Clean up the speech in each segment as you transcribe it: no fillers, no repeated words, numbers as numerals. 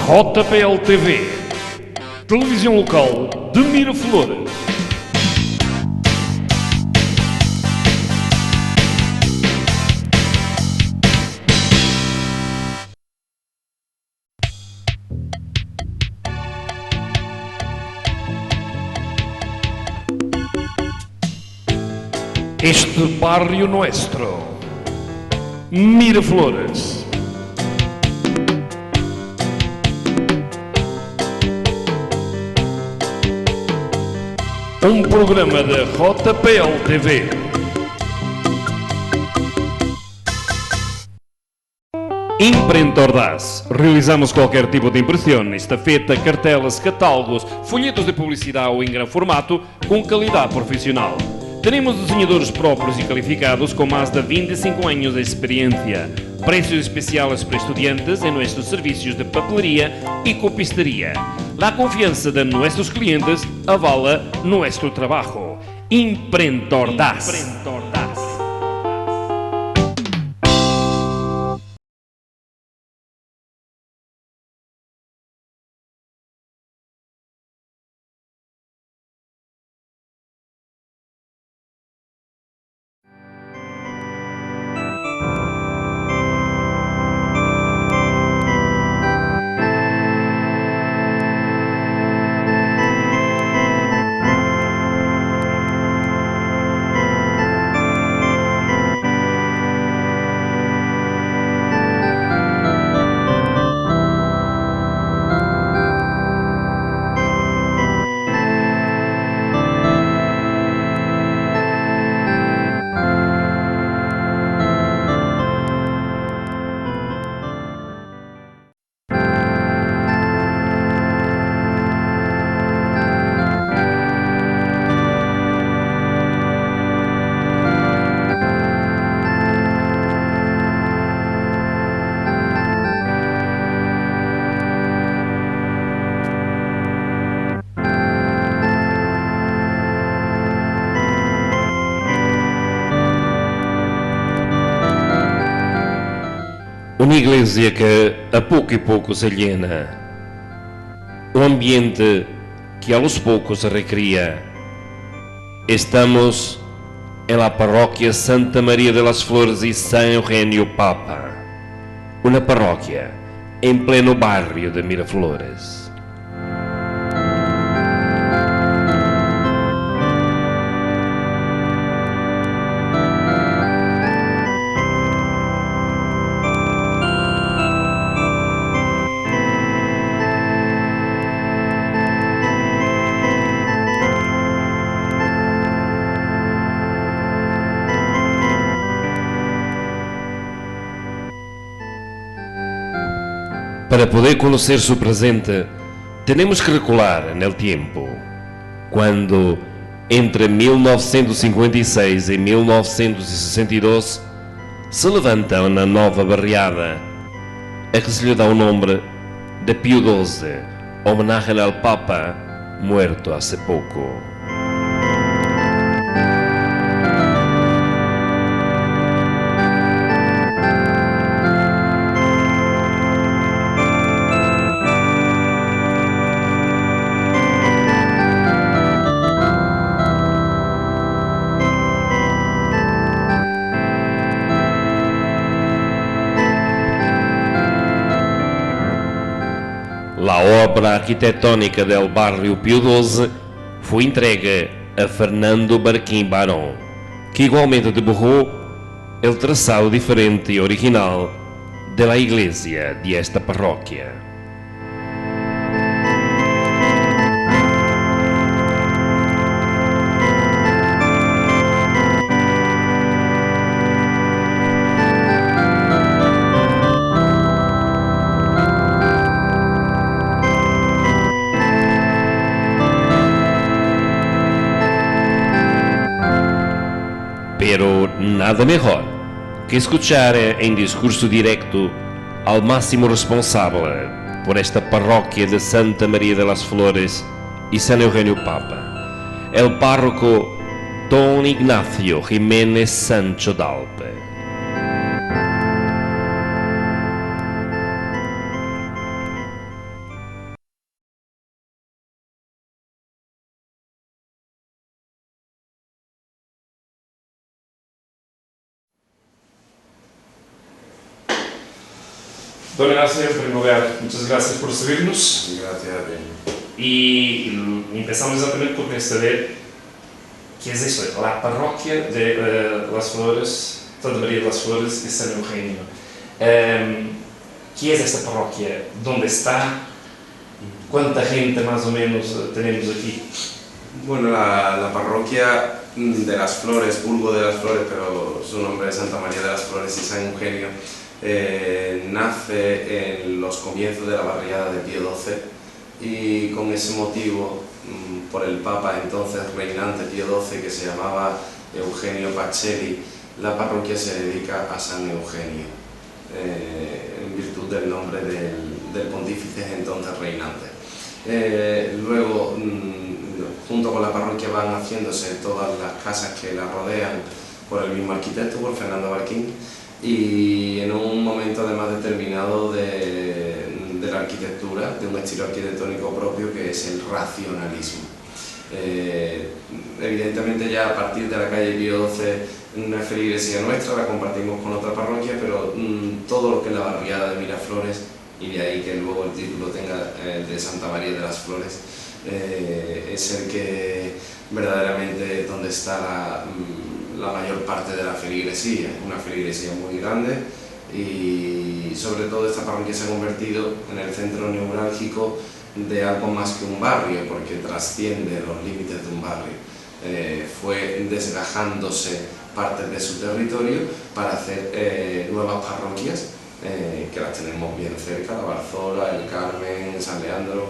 JPL TV, televisão local de Miraflores. Este barrio nuestro, Miraflores. Um programa da JPL TV. Imprenta Ordaz. Realizamos qualquer tipo de impressão, estafeta, cartelas, catálogos, folhetos de publicidade ou em grande formato, com qualidade profissional. Tenemos desenhadores próprios e calificados com mais de 25 anos de experiência. Precios especiales para estudiantes en nuestros servicios de papelería y copistería. La confianza de nuestros clientes avala nuestro trabajo. Imprenta Ordaz. Uma igreja que a pouco e pouco se aliena, um ambiente que aos poucos se recria. Estamos em la parroquia Santa Maria de las Flores e San Eugenio Papa, uma parroquia em pleno barrio de Miraflores. Para poder conhecer seu presente, temos que recular no tempo, quando, entre 1956 e 1962, se levanta uma nova barriada, a que se lhe dá o nome de Pio XII, homenagem ao Papa, muerto há pouco. A obra arquitetônica del barrio Pio XII foi entregue a Fernando Barquim Barón, que igualmente dibujou o traçado diferente e original da igreja de esta parroquia. Pero nada mejor que escuchar en discurso directo al máximo responsable por esta parroquia de Santa María de las Flores y San Eugenio Papa, el párroco Don Ignacio Jiménez Sancho Dalpe. Don Ignacio, en primer lugar, muchas gracias por recibirnos. Gracias a ti. Y empezamos exactamente por querer saber qué es esto, la parroquia de Las Flores, Santa María de las Flores y San Eugenio. ¿Qué es esta parroquia? ¿Dónde está? ¿Cuánta gente más o menos tenemos aquí? Bueno, la parroquia de Las Flores, vulgo de Las Flores, pero su nombre es Santa María de las Flores y San Eugenio, nace en los comienzos de la barriada de Pío XII y con ese motivo, por el Papa entonces reinante Pío XII, que se llamaba Eugenio Pacelli, la parroquia se dedica a San Eugenio, en virtud del nombre del pontífice entonces reinante. Luego, junto con la parroquia van haciéndose todas las casas que la rodean por el mismo arquitecto, por Fernando Barquín, y en un momento además determinado de la arquitectura, de un estilo arquitectónico propio que es el racionalismo. Evidentemente ya a partir de la calle Pío XII no es feligresía nuestra, la compartimos con otra parroquia, pero todo lo que es la barriada de Miraflores, y de ahí que luego el título tenga el de Santa María de las Flores, es el que verdaderamente donde está la mayor parte de la feligresía, una feligresía muy grande, y sobre todo esta parroquia se ha convertido en el centro neurálgico de algo más que un barrio, porque trasciende los límites de un barrio. Fue desgajándose partes de su territorio para hacer nuevas parroquias, que las tenemos bien cerca, la Barzola, el Carmen, San Leandro,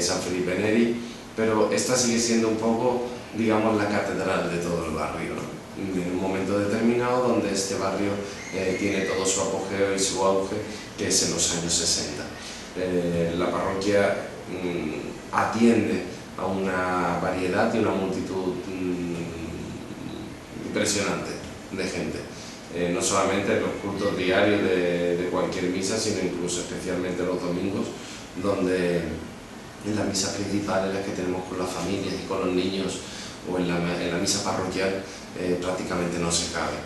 San Felipe Neri, pero esta sigue siendo un poco, digamos, la catedral de todo el barrio, ¿no? En un momento determinado donde este barrio tiene todo su apogeo y su auge, que es en los años 60. La parroquia atiende a una variedad y una multitud impresionante de gente. No solamente en los cultos diarios de cualquier misa, sino incluso especialmente los domingos, donde en la misa principal, en la que tenemos con las familias y con los niños, o en la misa parroquial, prácticamente no se cabe.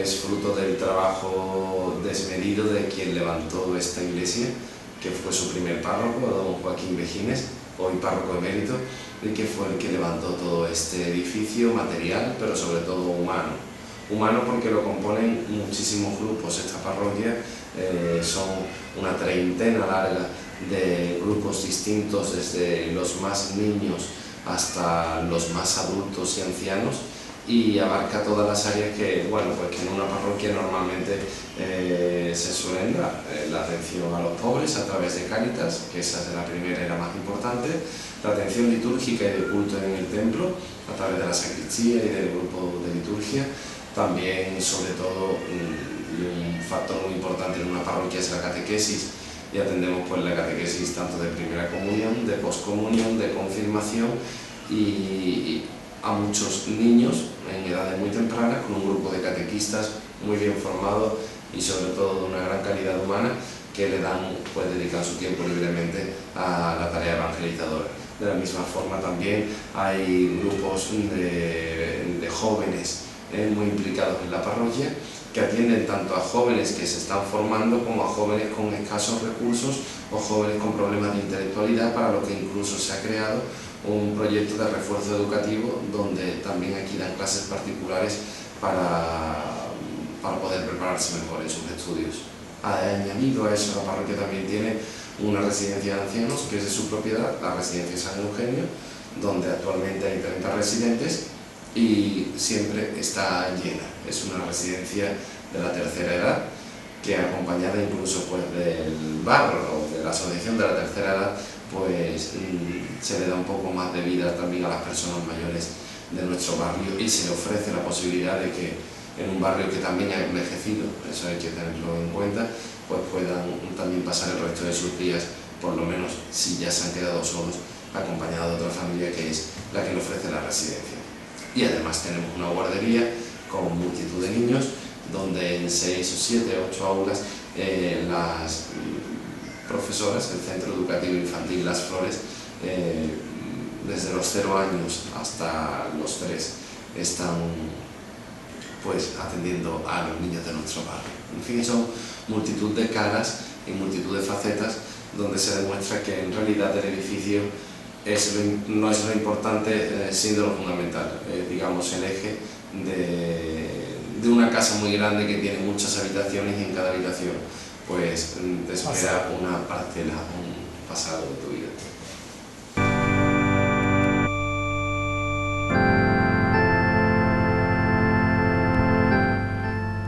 Es fruto del trabajo desmedido de quien levantó esta iglesia, que fue su primer párroco, don Joaquín Vejines, hoy párroco emérito, y que fue el que levantó todo este edificio material, pero sobre todo humano. Humano porque lo componen muchísimos grupos. Esta parroquia son una treintena larga de grupos distintos, desde los más niños hasta los más adultos y ancianos, y abarca todas las áreas que, bueno, pues que en una parroquia normalmente se suelen dar. La atención a los pobres a través de Cáritas, que esa es la primera y la más importante, la atención litúrgica y de culto en el templo a través de la sacristía y del grupo de liturgia. También, sobre todo, un factor muy importante en una parroquia es la catequesis, y atendemos pues la catequesis tanto de primera comunión, de poscomunión, de confirmación, y a muchos niños en edades muy tempranas, con un grupo de catequistas muy bien formados y sobre todo de una gran calidad humana, que le dan, pues dedican su tiempo libremente a la tarea evangelizadora. De la misma forma también hay grupos de jóvenes muy implicados en la parroquia, que atienden tanto a jóvenes que se están formando como a jóvenes con escasos recursos o jóvenes con problemas de intelectualidad, para lo que incluso se ha creado un proyecto de refuerzo educativo, donde también aquí dan clases particulares para poder prepararse mejor en sus estudios. Añadido a eso, la parroquia también tiene una residencia de ancianos, que es de su propiedad, la residencia San Eugenio, donde actualmente hay 30 residentes y siempre está llena. Es una residencia de la tercera edad, que acompañada incluso pues del barro o de la asociación de la tercera edad, pues se le da un poco más de vida también a las personas mayores de nuestro barrio, y se le ofrece la posibilidad de que en un barrio que también ha envejecido, eso hay que tenerlo en cuenta, pues puedan también pasar el resto de sus días, por lo menos si ya se han quedado solos, acompañados de otra familia, que es la que le ofrece la residencia. Y además tenemos una guardería con multitud de niños, donde en 6 o 7, 8 aulas las profesoras, el Centro Educativo Infantil Las Flores, desde los 0 años hasta los 3, están pues atendiendo a los niños de nuestro barrio. En fin, son multitud de caras y multitud de facetas donde se demuestra que en realidad el edificio no es lo importante, sino lo fundamental, digamos el eje de una casa muy grande que tiene muchas habitaciones y en cada habitación pues te espera una parcela, un pasado de tu vida.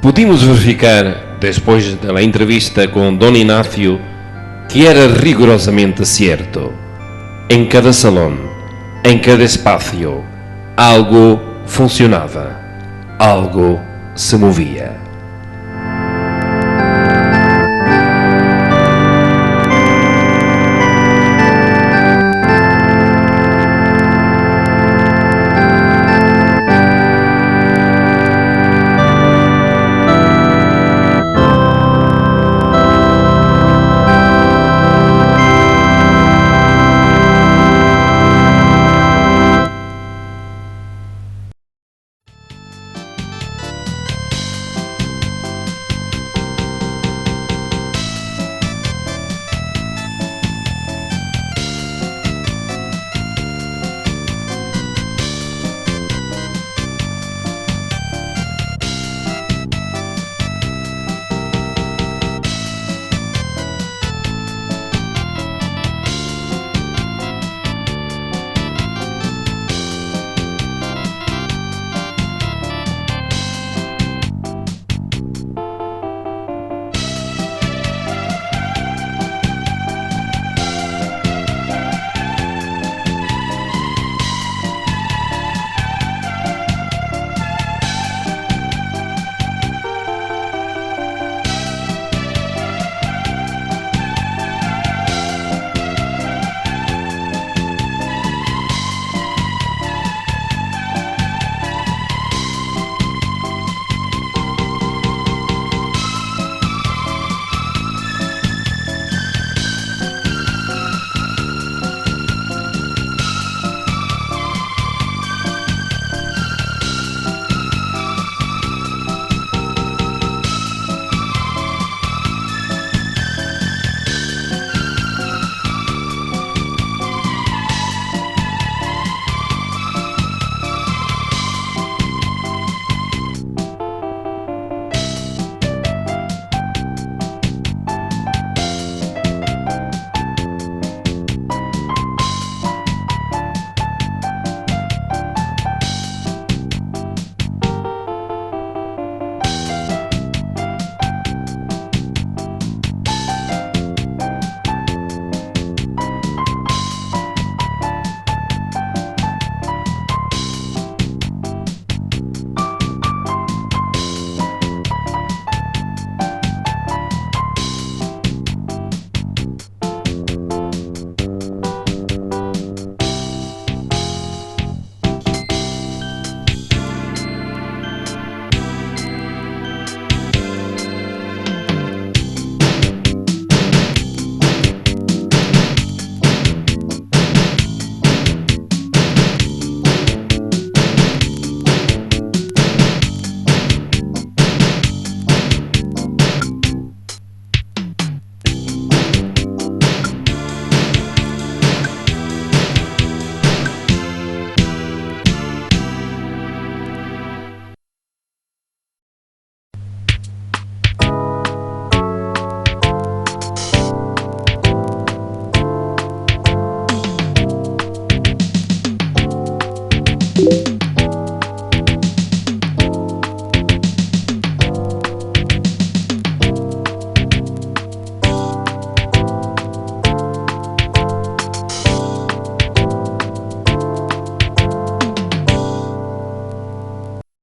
Pudimos verificar, después de la entrevista con Don Ignacio, que era rigorosamente cierto. En cada salón, en cada espacio, algo funcionaba, algo se movia.